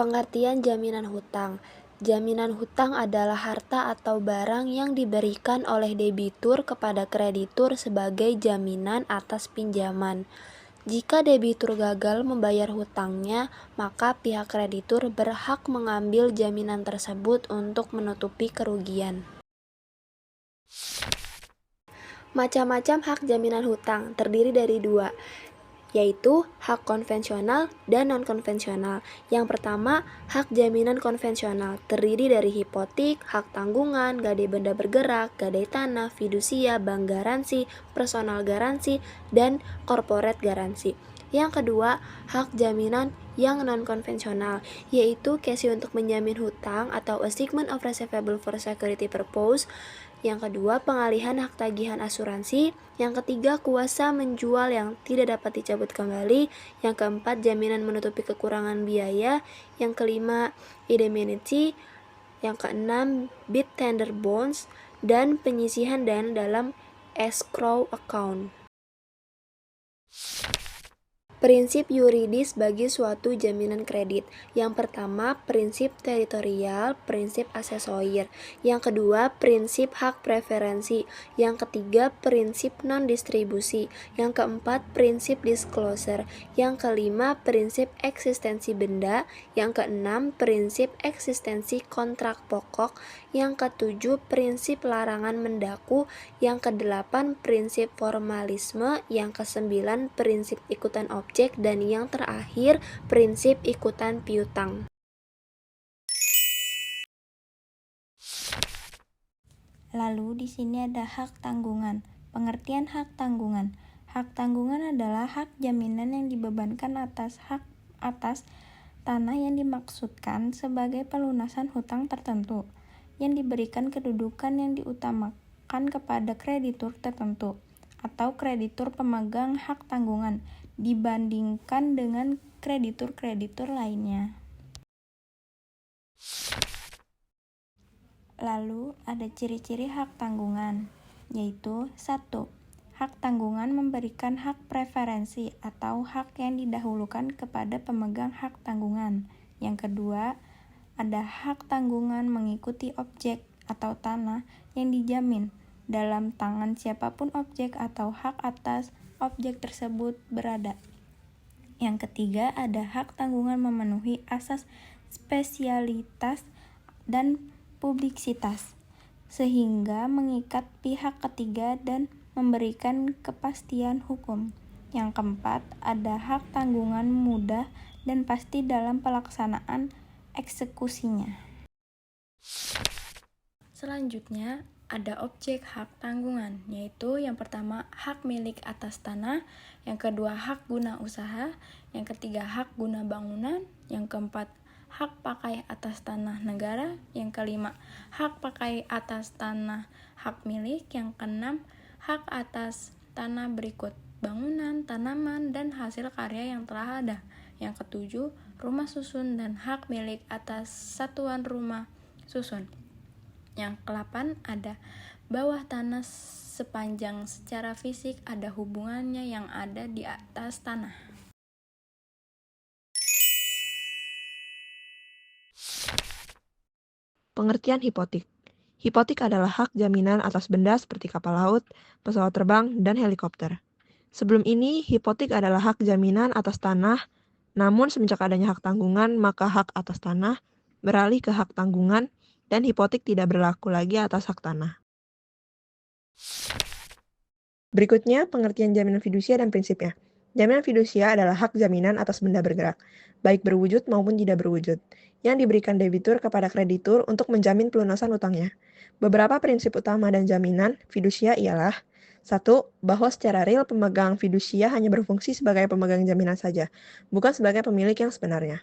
Pengertian jaminan hutang. Jaminan hutang adalah harta atau barang yang diberikan oleh debitur kepada kreditur sebagai jaminan atas pinjaman. Jika debitur gagal membayar hutangnya, maka pihak kreditur berhak mengambil jaminan tersebut untuk menutupi kerugian. Macam-macam hak jaminan hutang terdiri dari dua, yaitu hak konvensional dan non-konvensional. Yang pertama, hak jaminan konvensional terdiri dari hipotek, hak tanggungan, gadai benda bergerak, gadai tanah, fidusia, bank garansi, personal garansi, dan corporate garansi. Yang kedua, hak jaminan yang non-konvensional, yaitu case untuk menjamin hutang atau assignment of receivable for security purpose. Yang kedua, pengalihan hak tagihan asuransi. Yang ketiga, kuasa menjual yang tidak dapat dicabut kembali. Yang keempat, jaminan menutupi kekurangan biaya. Yang kelima, indemnity. Yang keenam, bid tender bonds, dan penyisihan dana dalam escrow account. Prinsip yuridis bagi suatu jaminan kredit. Yang pertama, prinsip teritorial, prinsip asesoir. Yang kedua, prinsip hak preferensi. Yang ketiga, prinsip non-distribusi. Yang keempat, prinsip disclosure. Yang kelima, prinsip eksistensi benda. Yang keenam, prinsip eksistensi kontrak pokok. Yang ketujuh, prinsip larangan mendaku. Yang kedelapan, prinsip formalisme. Yang kesembilan, prinsip ikutan objek. Dan yang terakhir, prinsip ikutan piutang. Lalu di sini ada hak tanggungan. Pengertian hak tanggungan. Hak tanggungan adalah hak jaminan yang dibebankan atas tanah yang dimaksudkan sebagai pelunasan hutang tertentu, yang diberikan kedudukan yang diutamakan kepada kreditur tertentu atau kreditur pemegang hak tanggungan dibandingkan dengan kreditur-kreditur lainnya. Lalu ada ciri-ciri hak tanggungan, yaitu 1. Hak tanggungan memberikan hak preferensi atau hak yang didahulukan kepada pemegang hak tanggungan. Yang kedua, ada hak tanggungan mengikuti objek atau tanah yang dijamin dalam tangan siapapun objek atau hak atas objek tersebut berada. Yang ketiga, ada hak tanggungan memenuhi asas spesialitas dan publisitas, sehingga mengikat pihak ketiga dan memberikan kepastian hukum. Yang keempat, ada hak tanggungan mudah dan pasti dalam pelaksanaan eksekusinya. Selanjutnya, ada objek hak tanggungan, yaitu yang pertama hak milik atas tanah, yang kedua hak guna usaha, yang ketiga hak guna bangunan, yang keempat hak pakai atas tanah negara, yang kelima hak pakai atas tanah hak milik, yang keenam hak atas tanah berikut bangunan, tanaman, dan hasil karya yang telah ada, yang ketujuh rumah susun dan hak milik atas satuan rumah susun. Yang ke-8 ada bawah tanah sepanjang secara fisik ada hubungannya yang ada di atas tanah. Pengertian hipotek. Hipotek adalah hak jaminan atas benda seperti kapal laut, pesawat terbang, dan helikopter. Sebelum ini, hipotek adalah hak jaminan atas tanah, namun semenjak adanya hak tanggungan, maka hak atas tanah beralih ke hak tanggungan, dan hipotek tidak berlaku lagi atas hak tanah. Berikutnya, pengertian jaminan fidusia dan prinsipnya. Jaminan fidusia adalah hak jaminan atas benda bergerak, baik berwujud maupun tidak berwujud, yang diberikan debitur kepada kreditur untuk menjamin pelunasan utangnya. Beberapa prinsip utama dan jaminan fidusia ialah 1. Bahwa secara real pemegang fidusia hanya berfungsi sebagai pemegang jaminan saja, bukan sebagai pemilik yang sebenarnya.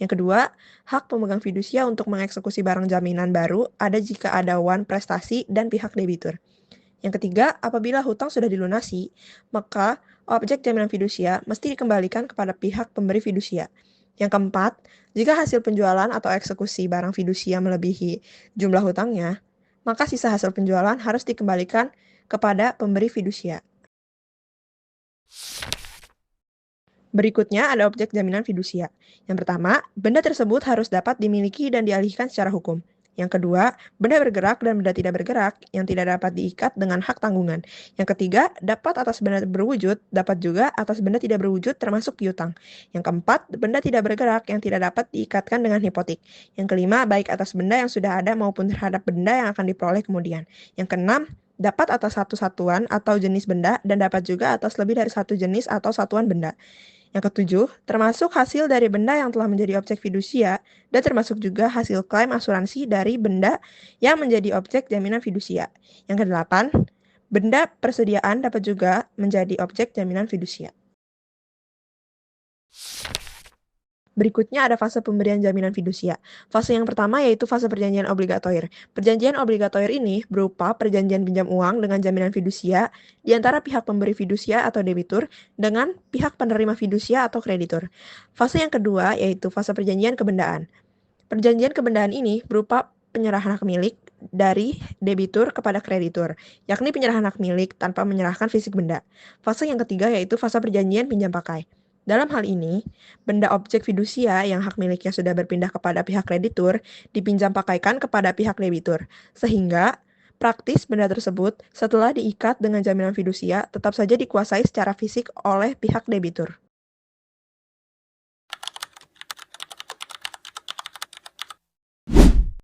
Yang kedua, hak pemegang fidusia untuk mengeksekusi barang jaminan baru ada jika ada wan prestasi dan pihak debitur. Yang ketiga, apabila hutang sudah dilunasi, maka objek jaminan fidusia mesti dikembalikan kepada pihak pemberi fidusia. Yang keempat, jika hasil penjualan atau eksekusi barang fidusia melebihi jumlah hutangnya, maka sisa hasil penjualan harus dikembalikan kepada pemberi fidusia. Berikutnya ada objek jaminan fidusia. Yang pertama, benda tersebut harus dapat dimiliki dan dialihkan secara hukum. Yang kedua, benda bergerak dan benda tidak bergerak yang tidak dapat diikat dengan hak tanggungan. Yang ketiga, dapat atas benda berwujud, dapat juga atas benda tidak berwujud termasuk piutang. Yang keempat, benda tidak bergerak yang tidak dapat diikatkan dengan hipotek. Yang kelima, baik atas benda yang sudah ada maupun terhadap benda yang akan diperoleh kemudian. Yang keenam, dapat atas satu satuan atau jenis benda dan dapat juga atas lebih dari satu jenis atau satuan benda. Yang ketujuh, termasuk hasil dari benda yang telah menjadi objek fidusia dan termasuk juga hasil klaim asuransi dari benda yang menjadi objek jaminan fidusia. Yang kedelapan, benda persediaan dapat juga menjadi objek jaminan fidusia. Berikutnya ada fase pemberian jaminan fidusia. Fase yang pertama yaitu fase perjanjian obligatoir. Perjanjian obligatoir ini berupa perjanjian pinjam uang dengan jaminan fidusia di antara pihak pemberi fidusia atau debitur dengan pihak penerima fidusia atau kreditur. Fase yang kedua yaitu fase perjanjian kebendaan. Perjanjian kebendaan ini berupa penyerahan hak milik dari debitur kepada kreditur, yakni penyerahan hak milik tanpa menyerahkan fisik benda. Fase yang ketiga yaitu fase perjanjian pinjam pakai. Dalam hal ini, benda objek fidusia yang hak miliknya sudah berpindah kepada pihak kreditur dipinjam pakaikan kepada pihak debitur, sehingga praktis benda tersebut setelah diikat dengan jaminan fidusia tetap saja dikuasai secara fisik oleh pihak debitur.